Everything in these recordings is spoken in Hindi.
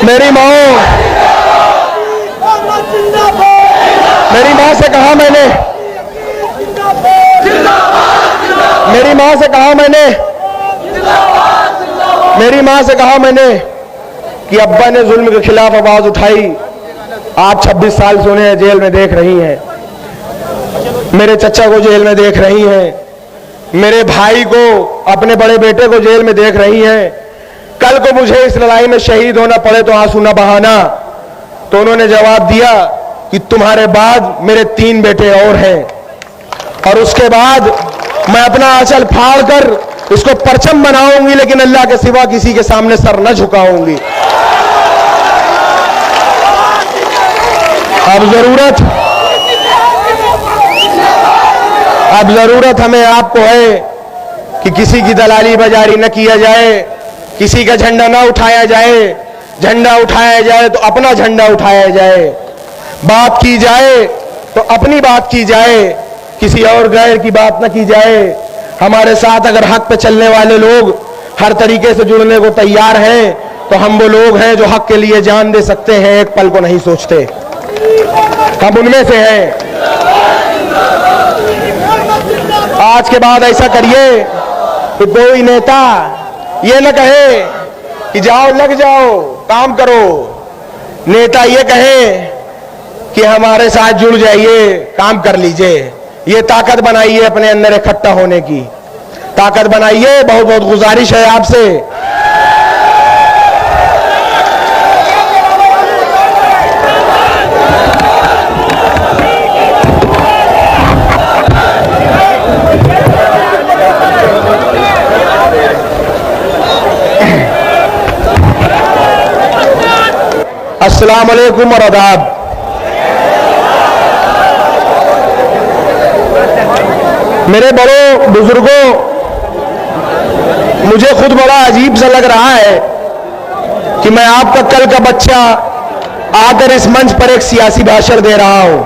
मेरी माँ से कहा मैंने, मेरी माँ से कहा मैंने कि अब्बा ने जुल्म के खिलाफ आवाज उठाई। आप 26 साल से उन्हें जेल में देख रही हैं, मेरे चचा को जेल में देख रही हैं, मेरे भाई को, अपने बड़े बेटे को जेल में देख रही हैं। कल को मुझे इस लड़ाई में शहीद होना पड़े तो आंसू न बहाना। तो उन्होंने जवाब दिया कि तुम्हारे बाद मेरे 3 बेटे और हैं, और उसके बाद मैं अपना आंचल फाड़ कर इसको परचम बनाऊंगी, लेकिन अल्लाह के सिवा किसी के सामने सर न झुकाऊंगी। अब जरूरत हमें आपको है कि किसी की दलाली बाजारी न किया जाए, किसी का झंडा न उठाया जाए। झंडा उठाया जाए तो अपना झंडा उठाया जाए, बात की जाए तो अपनी बात की जाए, किसी और गैर की बात न की जाए। हमारे साथ अगर हक पे चलने वाले लोग हर तरीके से जुड़ने को तैयार हैं, तो हम वो लोग हैं जो हक के लिए जान दे सकते हैं, एक पल को नहीं सोचते। हम उनमें से हैं। आज के बाद ऐसा करिए कि कोई नेता ये न कहे कि जाओ लग जाओ काम करो। नेता ये कहे कि हमारे साथ जुड़ जाइए, काम कर लीजिए। ये ताकत बनाइए, अपने अंदर इकट्ठा होने की ताकत बनाइए। बहुत बहुत गुजारिश है आपसे। अस्सलाम वालेकुम और आदाब। मेरे बड़ों बुजुर्गों, मुझे खुद बड़ा अजीब सा लग रहा है कि मैं आपका कल का बच्चा आकर इस मंच पर एक सियासी भाषण दे रहा हूं।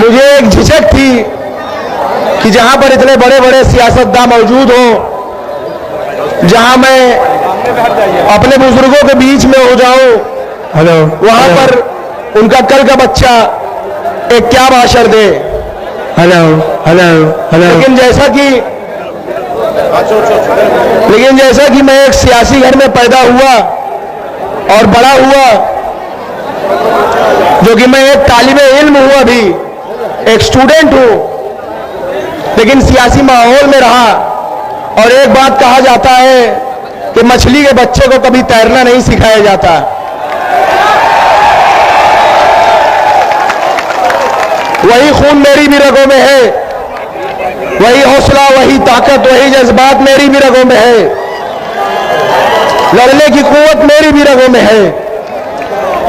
मुझे एक झिझक थी कि जहां पर इतने बड़े बड़े सियासतदान मौजूद हों, जहां मैं अपने बुजुर्गों के बीच में हो जाऊं, वहां पर उनका कल का बच्चा एक क्या भाषण दे। Hello hello hello. लेकिन जैसा कि मैं एक सियासी घर में पैदा हुआ और बड़ा हुआ, जो कि मैं एक तालिबे इल्म हूं, अभी एक स्टूडेंट हूं, लेकिन सियासी माहौल में रहा। और एक बात कहा जाता है कि मछली के बच्चे को कभी तैरना नहीं सिखाया जाता। वही खून मेरी भी रगों में है, वही हौसला, वही ताकत, वही जज्बात मेरी भी रगों में है। लड़ने की कुव्वत मेरी भी रगों में है।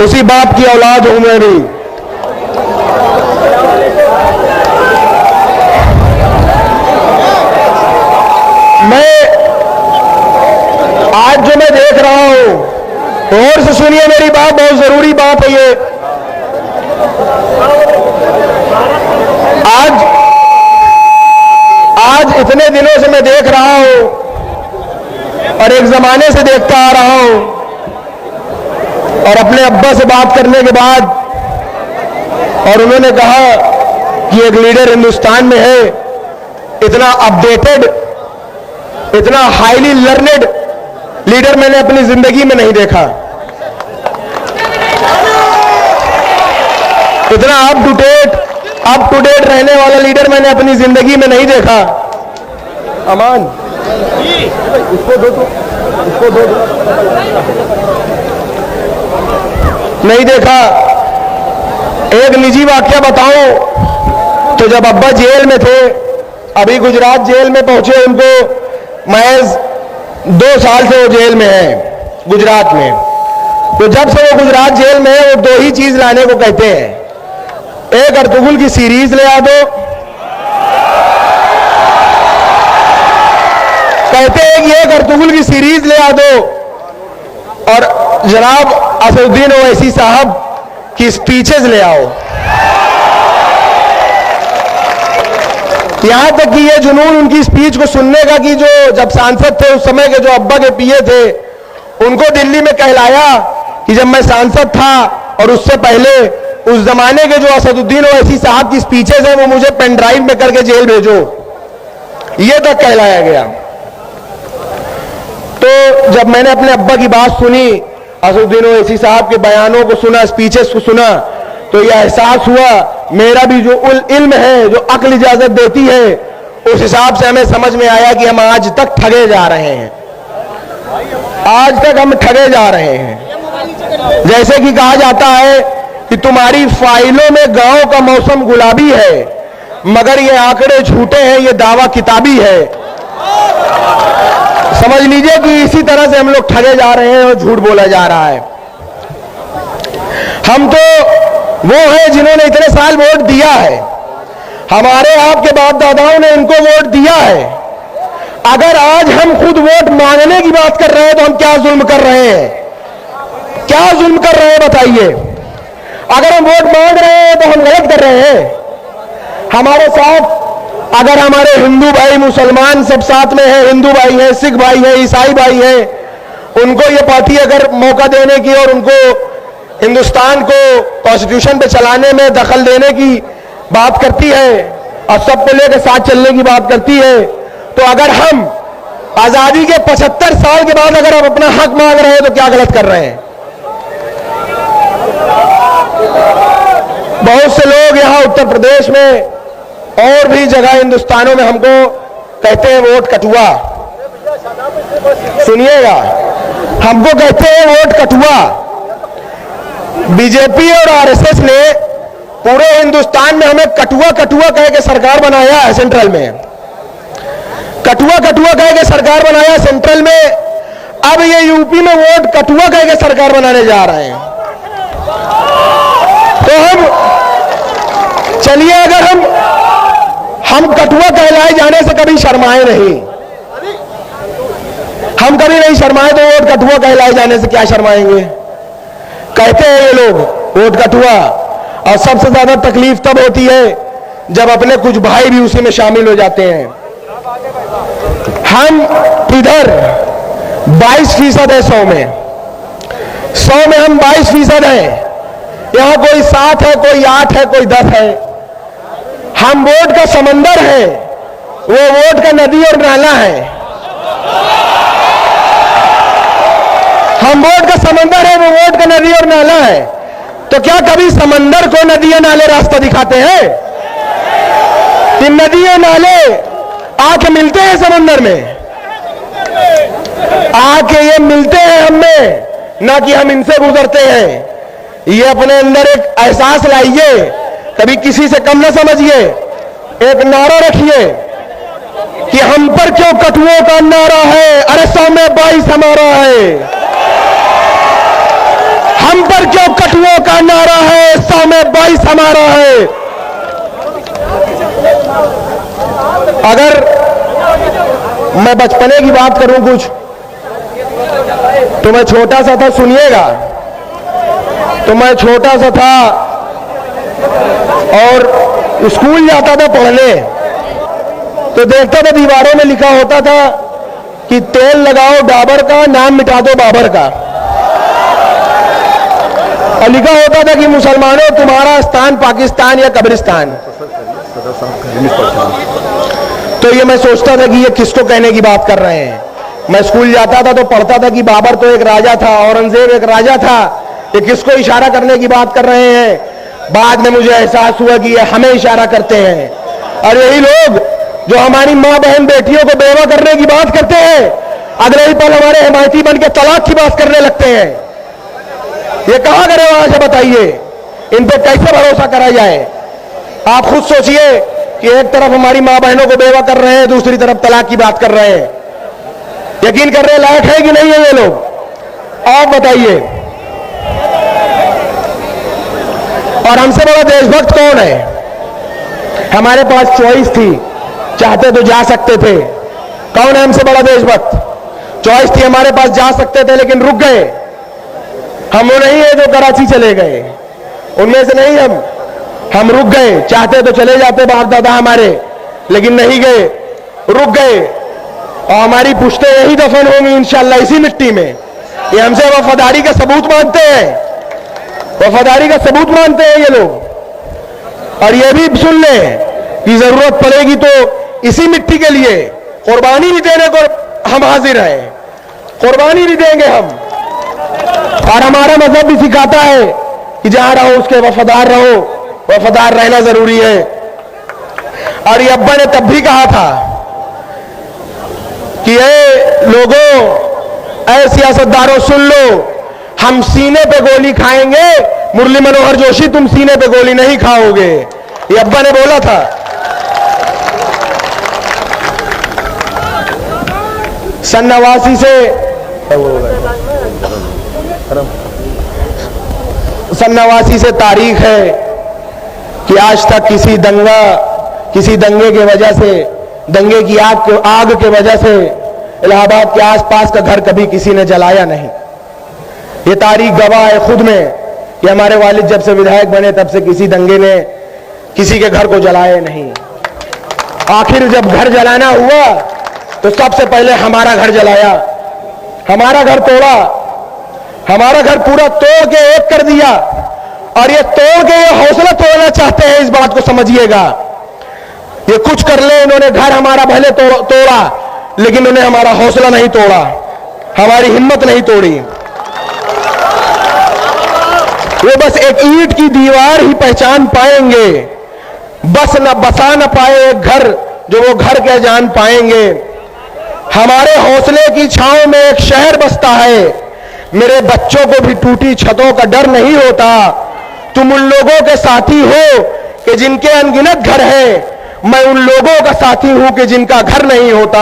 उसी बाप की औलाद हूं मैं भी। आज जो मैं देख रहा हूं, और से सुनिए मेरी बात, बहुत जरूरी बात है ये। आज इतने दिनों से मैं देख रहा हूं और एक जमाने से देखता आ रहा हूं, और अपने अब्बा से बात करने के बाद, और उन्होंने कहा कि एक लीडर हिंदुस्तान में है, इतना अपडेटेड, इतना हाईली लर्नेड लीडर मैंने अपनी जिंदगी में नहीं देखा। इतना अप टू डेट रहने वाला लीडर मैंने अपनी जिंदगी में नहीं देखा। अमान, इसको दो तो, इसको दो। नहीं देखा। एक निजी वाकया बताऊं तो जब अब्बा जेल में थे, अभी गुजरात जेल में पहुंचे, उनको महज 2 साल से वो जेल में है गुजरात में। तो जब से वो गुजरात जेल में है, वो 2 ही चीज लाने को कहते हैं। एक अर्तुगरुल की सीरीज ले आ दो, कहते हैं कि एक अर्तुगरुल की सीरीज ले आ दो, और जनाब असदुद्दीन ओवैसी साहब की स्पीचेस ले आओ। यहां तक कि ये जुनून उनकी स्पीच को सुनने का कि जो जब सांसद थे उस समय के जो अब्बा के पीए थे, उनको दिल्ली में कहलाया कि जब मैं सांसद था और उससे पहले उस जमाने के जो असदुद्दीन ओवैसी साहब की स्पीचेस हैं वो मुझे पेन ड्राइव में करके जेल भेजो, ये तक कहलाया गया। तो जब मैंने अपने अब्बा की बात सुनी, असदुद्दीन ओवैसी साहब के बयानों को सुना, स्पीचेस को सुना, तो यह एहसास हुआ मेरा भी जो इल्म है, जो अक्ल इजाजत देती है, उस हिसाब से हमें समझ में आया कि हम आज तक ठगे जा रहे हैं, आज तक हम ठगे जा रहे हैं। जैसे कि कहा जाता है कि तुम्हारी फाइलों में गांव का मौसम गुलाबी है, मगर ये आंकड़े झूठे हैं, ये दावा किताबी है। समझ लीजिए कि इसी तरह से हम लोग ठगे जा रहे हैं और झूठ बोला जा रहा है। हम तो वो हैं जिन्होंने इतने साल वोट दिया है, हमारे आपके बाप दादाओं ने इनको वोट दिया है। अगर आज हम खुद वोट मांगने की बात कर रहे हैं तो हम क्या जुल्म कर रहे हैं, क्या जुल्म कर रहे हैं बताइए। अगर हम वोट मांग रहे हैं तो हम गलत कर रहे हैं। हमारे साथ अगर हमारे हिंदू भाई, मुसलमान सब साथ में हैं, हिंदू भाई हैं, सिख भाई हैं, ईसाई भाई हैं, उनको ये पार्टी अगर मौका देने की और उनको हिंदुस्तान को कॉन्स्टिट्यूशन पे चलाने में दखल देने की बात करती है और सबको लेकर साथ चलने की बात करती है, तो अगर हम आजादी के 75 साल के बाद अगर हम अपना हक मांग रहे हैं तो क्या गलत कर रहे हैं। बहुत से लोग यहां उत्तर प्रदेश में और भी जगह हिंदुस्तानों में हमको कहते हैं वोट कटुआ। सुनिएगा, हमको कहते हैं वोट कटुआ। बीजेपी और आरएसएस ने पूरे हिंदुस्तान में हमें कटुआ कटुआ कह के सरकार बनाया है। सेंट्रल में कटुआ कटुआ कह के सरकार बनाया सेंट्रल में, अब ये यूपी में वोट कटुआ कह के सरकार बनाने जा रहे हैं। तो हम चलिए, अगर हम कटुआ कहलाए जाने से कभी शर्माए नहीं, हम कभी नहीं शर्माए, तो वोट कटुआ कहलाए जाने से क्या शर्माएंगे। कहते हैं ये लोग वोट कटुआ, और सबसे ज्यादा तकलीफ तब होती है जब अपने कुछ भाई भी उसी में शामिल हो जाते हैं। हम इधर 22% है 100 में, 100 में हम 22% हैं। यहां कोई 7 है, कोई 8 है, कोई 10 है। हम वोट का समंदर है, वो वोट का नदी और नाला है। हम वोट का समंदर है, वो वोट का नदी और नाला है। तो क्या कभी समंदर को नदी और नाले रास्ता दिखाते हैं? कि नदी और नाले आके मिलते हैं समंदर में, आके ये मिलते हैं हमें, ना कि हम इनसे गुजरते हैं। ये अपने अंदर एक एहसास लाइए, कभी किसी से कम ना समझिए। एक नारा रखिए कि हम पर क्यों कटुओं का नारा है, अरे 100 में 22 हमारा है। हम पर क्यों कटुओं का नारा है, 100 में 22 हमारा है। अगर मैं बचपने की बात करूं कुछ, तो मैं छोटा सा था, सुनिएगा। तो मैं छोटा सा था और स्कूल जाता था पढ़ने, तो देखता था दीवारों में लिखा होता था कि तेल लगाओ डाबर का, नाम मिटा दो बाबर का। और लिखा होता था कि मुसलमानों तुम्हारा स्थान पाकिस्तान या कब्रिस्तान। तो ये मैं सोचता था कि ये किसको कहने की बात कर रहे हैं। मैं स्कूल जाता था तो पढ़ता था कि बाबर तो एक राजा था, औरंगजेब एक राजा था, ये किसको इशारा करने की बात कर रहे हैं। बाद में मुझे एहसास हुआ कि ये हमें इशारा करते हैं, और यही लोग जो हमारी मां बहन बेटियों को बेवा करने की बात करते हैं, अगले ही पल हमारे हिमायती बन के तलाक की बात करने लगते हैं। ये कहां करें वहां से बताइए, इन पे कैसे भरोसा करा जाए। आप खुद सोचिए कि एक तरफ हमारी मां बहनों को बेवा कर रहे हैं, दूसरी तरफ तलाक की बात कर रहे हैं। यकीन करने लायक है कि नहीं है ये लोग, आप बताइए। और हमसे बड़ा देशभक्त कौन है? हमारे पास चॉइस थी, चाहते तो जा सकते थे। कौन है हमसे बड़ा देशभक्त? चॉइस थी, हमारे पास जा सकते थे लेकिन रुक गए। हम वो नहीं है जो कराची चले गए, उनमें से नहीं हम रुक गए। चाहते तो चले जाते बाप दादा हमारे, लेकिन नहीं गए, रुक गए। और हमारी पुश्तें यही दफन होंगी इंशाअल्लाह इसी मिट्टी में। ये हमसे वफादारी का सबूत मांगते हैं, वफादारी का सबूत मांगते हैं ये लोग। और ये भी सुन ले कि जरूरत पड़ेगी तो इसी मिट्टी के लिए कुर्बानी भी देने को हम हाजिर हैं, कुर्बानी भी देंगे हम। और हमारा मजहब भी सिखाता है कि जहां रहो उसके वफादार रहो, वफादार रहना जरूरी है। और ये अब्बा ने तब भी कहा था कि ये लोगों, ऐ सियासतदारों सुन लो, हम सीने पे गोली खाएंगे, मुरली मनोहर जोशी तुम सीने पे गोली नहीं खाओगे, ये अब्बा ने बोला था। सन 89 से तारीख है कि आज तक किसी दंगे के वजह से, दंगे की आग के वजह से इलाहाबाद के आसपास का घर कभी किसी ने जलाया नहीं। ये तारीख गवाह है खुद में कि हमारे वालिद जब से विधायक बने तब से किसी दंगे ने किसी के घर को जलाया नहीं। आखिर जब घर जलाना हुआ तो सबसे पहले हमारा घर जलाया, हमारा घर तोड़ा, हमारा घर पूरा तोड़ के एक कर दिया। और ये तोड़ के ये हौसला तोड़ना चाहते हैं, इस बात को समझिएगा। ये कुछ कर ले, इन्होंने घर हमारा भले तोड़ा लेकिन उन्हें हमारा हौसला नहीं तोड़ा, हमारी हिम्मत नहीं तोड़ी। वो बस एक ईंट की दीवार ही पहचान पाएंगे, बस न बसा न पाए एक घर जो वो घर के जान पाएंगे। हमारे हौसले की छांव में एक शहर बसता है, मेरे बच्चों को भी टूटी छतों का डर नहीं होता। तुम उन लोगों के साथी हो कि जिनके अनगिनत घर है, मैं उन लोगों का साथी हूं कि जिनका घर नहीं होता।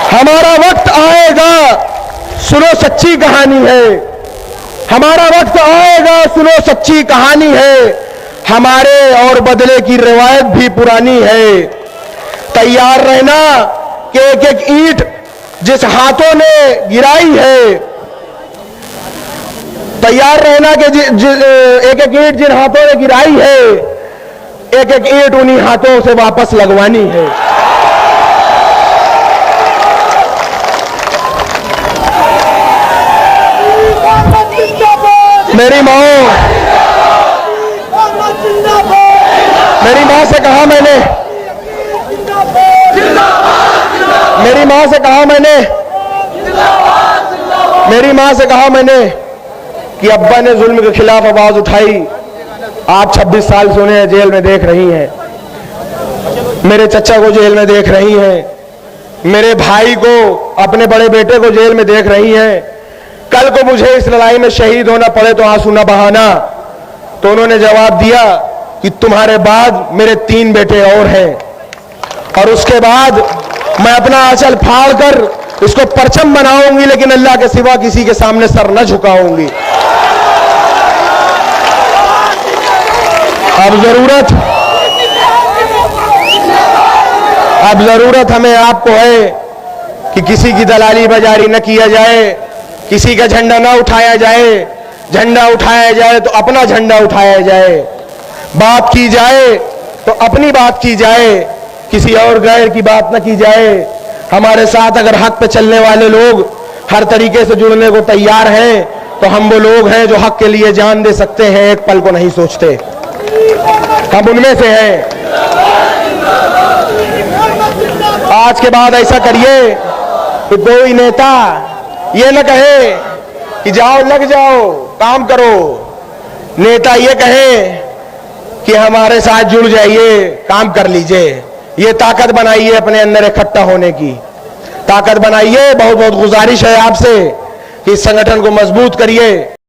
हमारा वक्त आएगा, सुनो सच्ची कहानी है, हमारा वक्त आएगा, सुनो सच्ची कहानी है। हमारे और बदले की रिवायत भी पुरानी है। तैयार रहना कि एक एक ईंट जिस हाथों ने गिराई है, तैयार रहना कि एक एक ईंट जिन हाथों ने गिराई है, एक एक ईंट उन्हीं हाथों से वापस लगवानी है। मेरी माँ से कहा मैंने, मेरी माँ से कहा मैंने कि अब्बा ने जुल्म के खिलाफ आवाज उठाई, आप 26 साल से उन्हें जेल में देख रही हैं, मेरे चचा को जेल में देख रही हैं, मेरे भाई को, अपने बड़े बेटे को जेल में देख रही हैं। कल को मुझे इस लड़ाई में शहीद होना पड़े तो आंसू न बहाना। तो उन्होंने जवाब दिया कि तुम्हारे बाद मेरे 3 बेटे और हैं, और उसके बाद मैं अपना आंचल फाड़ कर इसको परचम बनाऊंगी, लेकिन अल्लाह के सिवा किसी के सामने सर न झुकाऊंगी। अब जरूरत हमें आपको है कि किसी की दलाली बाजारी न किया जाए, किसी का झंडा ना उठाया जाए। झंडा उठाया जाए तो अपना झंडा उठाया जाए, बात की जाए तो अपनी बात की जाए, किसी और गैर की बात न की जाए। हमारे साथ अगर हक पे चलने वाले लोग हर तरीके से जुड़ने को तैयार हैं तो हम वो लोग हैं जो हक के लिए जान दे सकते हैं, एक पल को नहीं सोचते। हम उनमें से हैं। आज के बाद ऐसा करिए कि कोई नेता ये न कहे कि जाओ लग जाओ काम करो, नेता ये कहे कि हमारे साथ जुड़ जाइए, काम कर लीजिए। ये ताकत बनाइए, अपने अंदर इकट्ठा होने की ताकत बनाइए। बहुत बहुत गुजारिश है आपसे कि इस संगठन को मजबूत करिए।